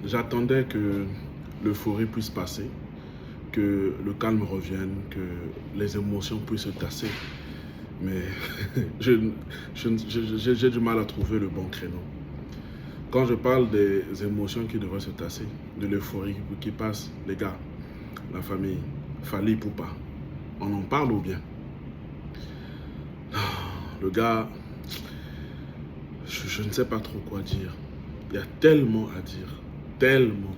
J'attendais que l'euphorie puisse passer, que le calme revienne, que les émotions puissent se tasser. Mais j'ai du mal à trouver le bon créneau. Quand je parle des émotions qui devraient se tasser, de l'euphorie qui passe, les gars, la famille, Fally Ipupa, on en parle ou bien? Le gars, je ne sais pas trop quoi dire. Il y a tellement à dire, tellement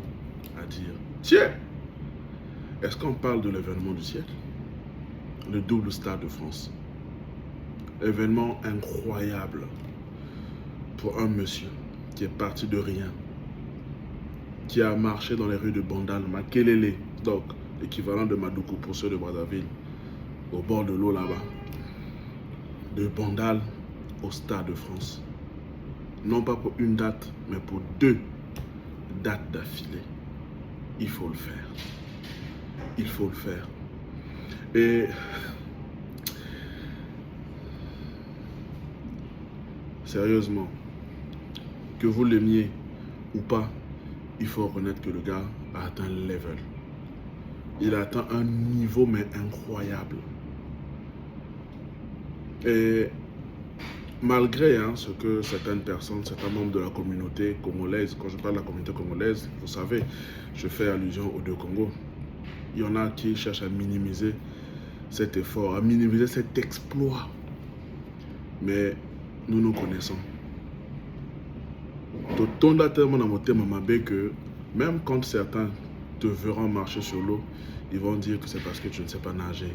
à dire. Tiens, est-ce qu'on parle de l'événement du siècle? Le double Stade de France. Événement incroyable pour un monsieur qui est parti de rien, qui a marché dans les rues de Bandal, Makelele, donc l'équivalent de Madoukou pour ceux de Brazzaville, au bord de l'eau là-bas, de Bandal au Stade de France. Non pas pour une date, mais pour 2 dates d'affilée. Il faut le faire. Il faut le faire. Et sérieusement, que vous l'aimiez ou pas, il faut reconnaître que le gars a atteint le level. Il a atteint un niveau mais incroyable. Et malgré ce que certaines personnes, certains membres de la communauté congolaise, quand je parle de la communauté congolaise, vous savez, je fais allusion aux 2 Congos. Il y en a qui cherchent à minimiser cet effort, à minimiser cet exploit. Mais nous nous connaissons. Totonda tellement dans mon thème que même quand certains te verront marcher sur l'eau, ils vont dire que c'est parce que tu ne sais pas nager.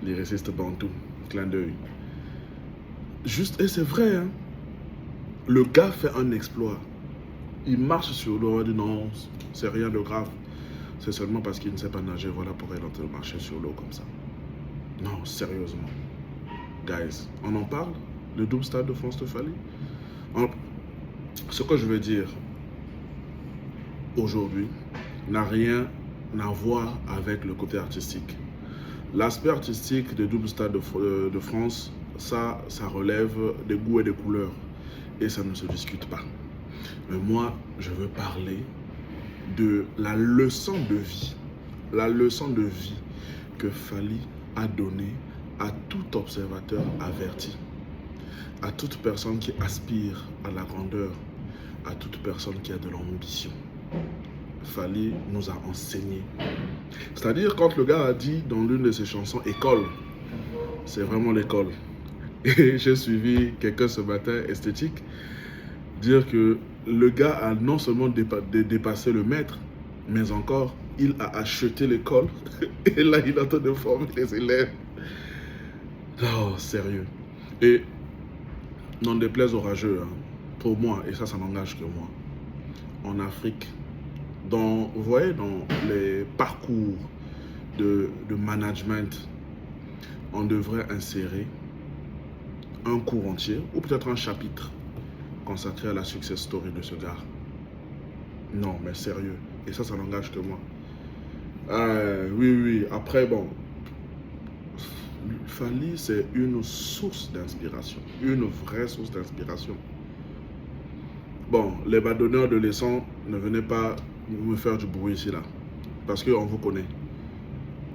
Les racistes bantous, clin d'œil. Juste, et c'est vrai, hein. Le gars fait un exploit. Il marche sur l'eau, on dit non, c'est rien de grave. C'est seulement parce qu'il ne sait pas nager, voilà pourquoi il est en train de marcher sur l'eau comme ça. Non, sérieusement. Guys, on en parle? Le double Stade de France de Fally? Ce que je veux dire aujourd'hui n'a rien à voir avec le côté artistique. L'aspect artistique des double Stades de France, ça relève des goûts et des couleurs. Et ça ne se discute pas. Mais moi, je veux parler de la leçon de vie. La leçon de vie que Fally a donnée à tout observateur averti. À toute personne qui aspire à la grandeur. À toute personne qui a de l'ambition. Fally nous a enseigné. C'est-à-dire quand le gars a dit dans l'une de ses chansons « École », c'est vraiment l'école. Et j'ai suivi quelqu'un ce matin, esthétique, dire que le gars a non seulement dépassé le maître, mais encore, il a acheté l'école. Et là, il est en train de former les élèves. Oh, sérieux. Et, n'en déplaise aux rageux, pour moi, et ça n'engage que moi, en Afrique, vous voyez, dans les parcours de management, on devrait insérer un cours entier, ou peut-être un chapitre, consacré à la success story de ce gars. Non, mais sérieux. Et ça n'engage que moi. Oui. Après, bon, Fally, c'est une source d'inspiration. Une vraie source d'inspiration. Bon, les badonneurs de leçons, ne venez pas me faire du bruit ici, là. Parce qu'on vous connaît.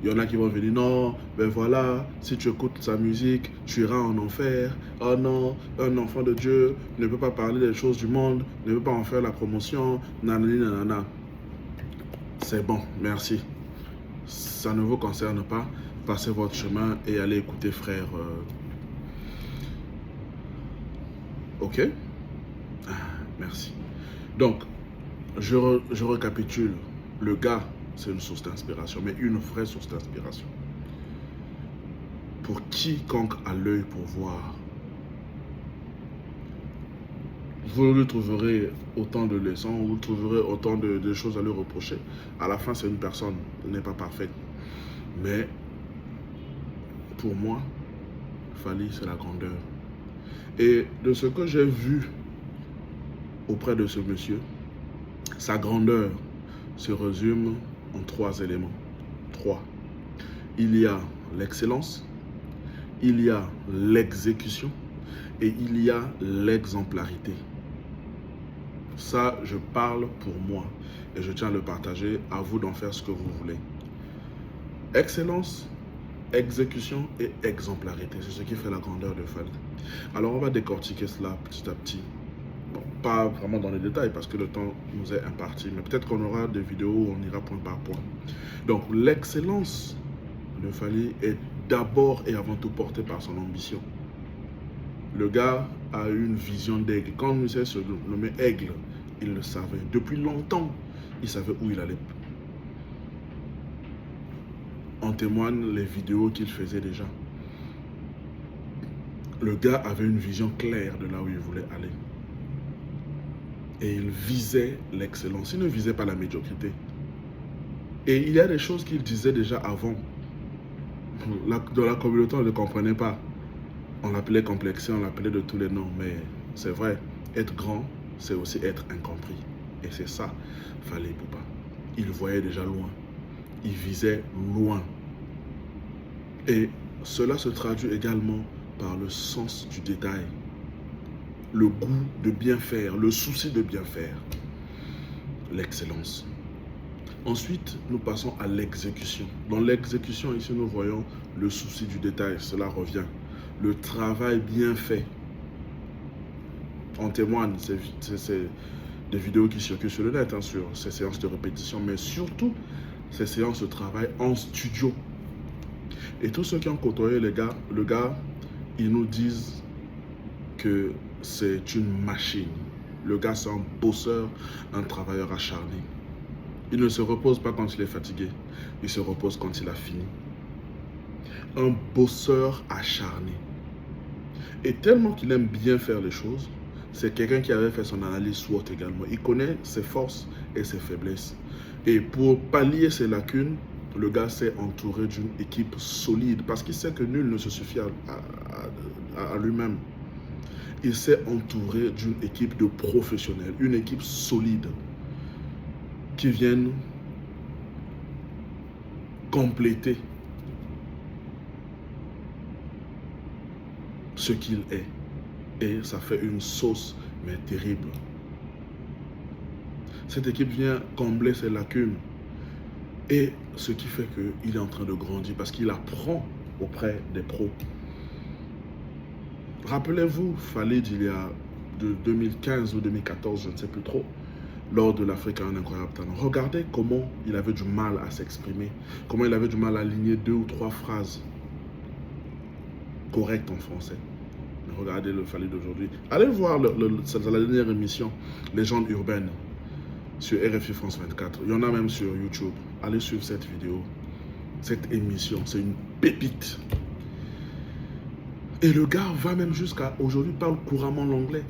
Il y en a qui vont venir, non, ben voilà, si tu écoutes sa musique, tu iras en enfer. Oh non, un enfant de Dieu ne peut pas parler des choses du monde, ne peut pas en faire la promotion, nanani nanana. C'est bon, merci. Ça ne vous concerne pas. Passez votre chemin et allez écouter frère. Ok? Merci. Donc, je récapitule. Le gars, c'est une source d'inspiration, mais une vraie source d'inspiration. Pour quiconque a l'œil pour voir, vous lui trouverez autant de leçons, vous trouverez autant de choses à lui reprocher. À la fin, c'est une personne, elle n'est pas parfaite. Mais, pour moi, Fally, c'est la grandeur. Et de ce que j'ai vu auprès de ce monsieur, sa grandeur se résume en 3 éléments. 3. Il y a l'excellence, il y a l'exécution et il y a l'exemplarité. Ça, je parle pour moi. Et je tiens à le partager. À vous d'en faire ce que vous voulez. Excellence, exécution et exemplarité. C'est ce qui fait la grandeur de Fally. Alors, on va décortiquer cela petit à petit. Bon, pas vraiment dans les détails parce que le temps nous est imparti. Mais peut-être qu'on aura des vidéos où on ira point par point. Donc, l'excellence de Fally est d'abord et avant tout portée par son ambition. Le gars a une vision d'aigle. Quand il s'est nommé aigle, il le savait. Depuis longtemps, il savait où il allait. En témoignent les vidéos qu'il faisait déjà. Le gars avait une vision claire de là où il voulait aller. Et il visait l'excellence. Il ne visait pas la médiocrité. Et il y a des choses qu'il disait déjà avant. Dans la communauté, on ne le comprenait pas. On l'appelait complexé, on l'appelait de tous les noms. Mais c'est vrai, être grand, c'est aussi être incompris. Et c'est ça, Fally Ipupa. Il voyait déjà loin. Il visait loin. Et cela se traduit également par le sens du détail, le goût de bien faire, le souci de bien faire, l'excellence. Ensuite, nous passons à l'exécution. Dans l'exécution, ici, nous voyons le souci du détail, cela revient. Le travail bien fait. En témoigne, c'est des vidéos qui circulent sur le net, hein, sur ces séances de répétition, mais surtout ces séances de travail en studio. Et tous ceux qui ont côtoyé le gars, ils nous disent que c'est une machine. Le gars, c'est un bosseur, un travailleur acharné. Il ne se repose pas quand il est fatigué. Il se repose quand il a fini. Un bosseur acharné. Et tellement qu'il aime bien faire les choses, c'est quelqu'un qui avait fait son analyse SWOT également. Il connaît ses forces et ses faiblesses. Et pour pallier ses lacunes, le gars s'est entouré d'une équipe solide parce qu'il sait que nul ne se suffit à lui-même. Il s'est entouré d'une équipe de professionnels, une équipe solide qui viennent compléter ce qu'il est. Et ça fait une sauce, mais terrible. Cette équipe vient combler ses lacunes. Et ce qui fait qu'il est en train de grandir parce qu'il apprend auprès des pros. Rappelez-vous, Fally d'il y a de 2015 ou 2014, je ne sais plus trop, lors de l'Afrique a un incroyable talent. Regardez comment il avait du mal à s'exprimer, comment il avait du mal à aligner 2 ou 3 phrases correctes en français. Regardez le Fally d'aujourd'hui. Allez voir la dernière émission, Légendes urbaines, sur RFI France 24. Il y en a même sur YouTube. Allez suivre cette vidéo, cette émission. C'est une pépite. Et le gars va même jusqu'à aujourd'hui parle couramment l'anglais.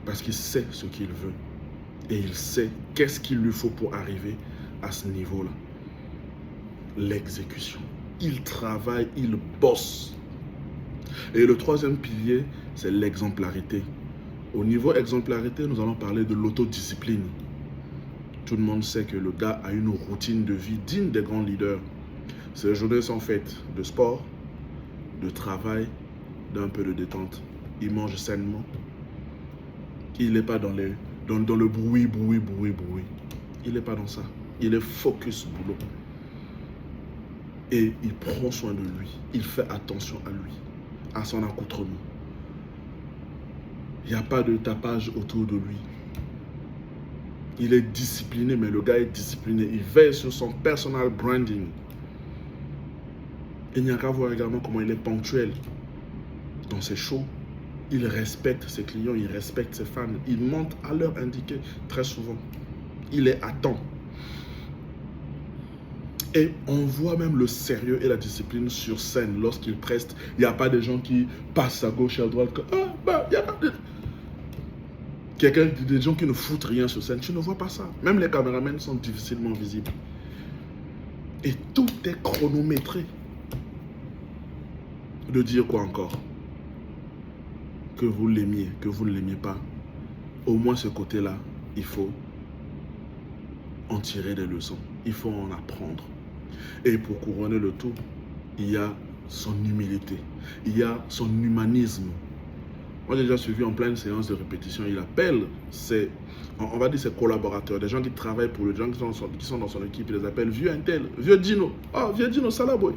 Parce qu'il sait ce qu'il veut. Et il sait qu'est-ce qu'il lui faut pour arriver à ce niveau-là. L'exécution. Il travaille, il bosse. Et le troisième pilier, c'est l'exemplarité. Au niveau exemplarité, nous allons parler de l'autodiscipline. Tout le monde sait que le gars a une routine de vie digne des grands leaders. Ses journées sont faites de sport, de travail, d'un peu de détente. Il mange sainement. Il n'est pas dans le bruit. Il n'est pas dans ça. Il est focus boulot. Et il prend soin de lui. Il fait attention à lui, à son accoutrement. Il n'y a pas de tapage autour de lui. Il est discipliné, mais le gars est discipliné. Il veille sur son personal branding. Il n'y a qu'à voir également comment il est ponctuel dans ses shows. Il respecte ses clients, il respecte ses fans. Il monte à l'heure indiquée très souvent. Il est à temps. Et on voit même le sérieux et la discipline sur scène lorsqu'il preste. Il n'y a pas des gens qui passent à gauche et à droite. Il y a pas de... Des gens qui ne foutent rien sur scène. Tu ne vois pas ça. Même les caméramans sont difficilement visibles. Et tout est chronométré. De dire quoi encore? Que vous l'aimiez, que vous ne l'aimiez pas. Au moins ce côté-là, il faut en tirer des leçons. Il faut en apprendre. Et pour couronner le tout, il y a son humilité. Il y a son humanisme. Moi, j'ai déjà suivi en pleine séance de répétition. Il appelle on va dire ses collaborateurs, des gens qui travaillent pour lui, des gens qui sont dans son équipe. Il les appelle vieux Intel, vieux Dino. Ah, vieux Dino, Salaboy.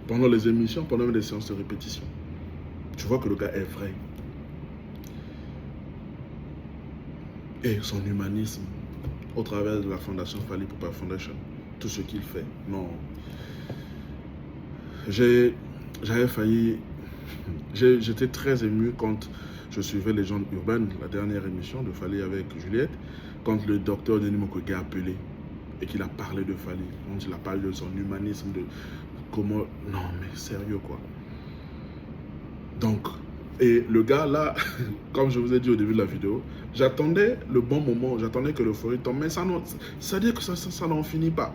Pendant les émissions, pendant les séances de répétition. Tu vois que le gars est vrai. Et son humanisme, au travers de la fondation Fally Ipupa Foundation, tout ce qu'il fait, non. J'avais failli... J'étais très ému quand je suivais Légende urbaine, la dernière émission de Fally avec Juliette, quand le docteur Denis Mukwege a appelé et qu'il a parlé de Fally. Donc il a parlé de son humanisme, de comment... Non mais sérieux quoi. Donc, et le gars là, comme je vous ai dit au début de la vidéo, j'attendais le bon moment, j'attendais que l'euphorie tombe, mais ça veut dire que ça n'en finit pas.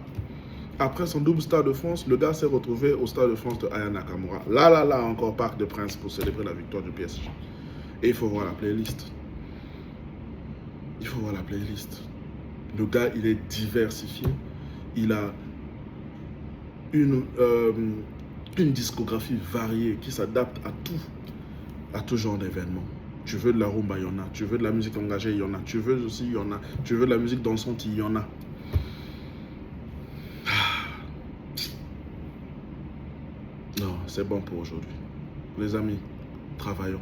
Après son double Stade de France, le gars s'est retrouvé au Stade de France de Aya Nakamura. Là, encore Parc des Princes pour célébrer la victoire du PSG. Et il faut voir la playlist. Il faut voir la playlist. Le gars, il est diversifié. Il a une discographie variée qui s'adapte à tout genre d'événements. Tu veux de la rumba, il y en a. Tu veux de la musique engagée, il y en a. Tu veux aussi, il y en a. Tu veux de la musique dansante, il y en a. Non, c'est bon pour aujourd'hui. Les amis, travaillons.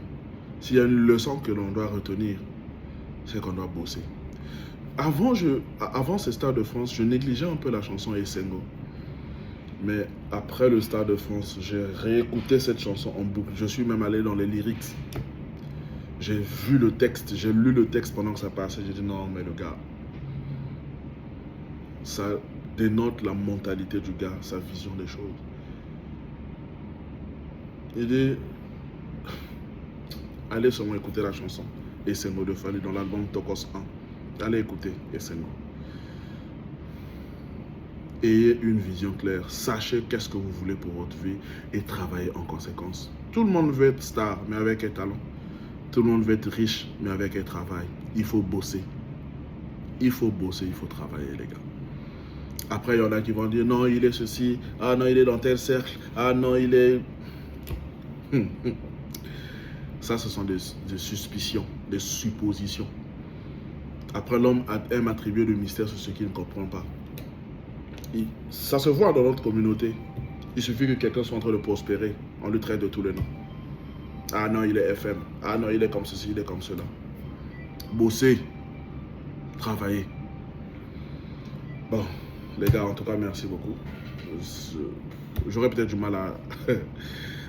S'il y a une leçon que l'on doit retenir, c'est qu'on doit bosser. Avant ce Stade de France, je négligeais un peu la chanson Essengo. Mais après le Stade de France, j'ai réécouté cette chanson en boucle. Je suis même allé dans les lyrics. J'ai vu le texte, j'ai lu le texte pendant que ça passait. J'ai dit non, mais le gars, ça dénote la mentalité du gars, sa vision des choses. Il dit, allez seulement écouter la chanson Essengo de Fally dans l'album Tokos 1. Allez écouter Essengo. Ayez une vision claire. Sachez qu'est-ce que vous voulez pour votre vie et travaillez en conséquence. Tout le monde veut être star, mais avec un talent. Tout le monde veut être riche, mais avec un travail. Il faut bosser. Il faut bosser, il faut travailler, les gars. Après, il y en a qui vont dire, non, il est ceci. Ah non, il est dans tel cercle. Ah non, il est... Ça, ce sont des suspicions, des suppositions. Après, l'homme aime attribuer le mystère sur ce qu'il ne comprend pas. Ça se voit dans notre communauté. Il suffit que quelqu'un soit en train de prospérer. On le traite de tous les noms. Ah non, il est FM. Ah non, il est comme ceci, il est comme cela. Bosser. Travailler. Bon, les gars, en tout cas, merci beaucoup. J'aurais peut-être du mal à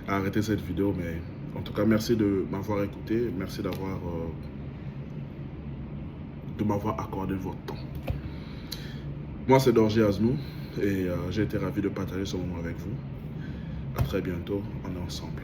arrêter cette vidéo, mais en tout cas, merci de m'avoir écouté. Merci de m'avoir accordé votre temps. Moi, c'est Dorji Aznou et j'ai été ravi de partager ce moment avec vous. À très bientôt, on est ensemble.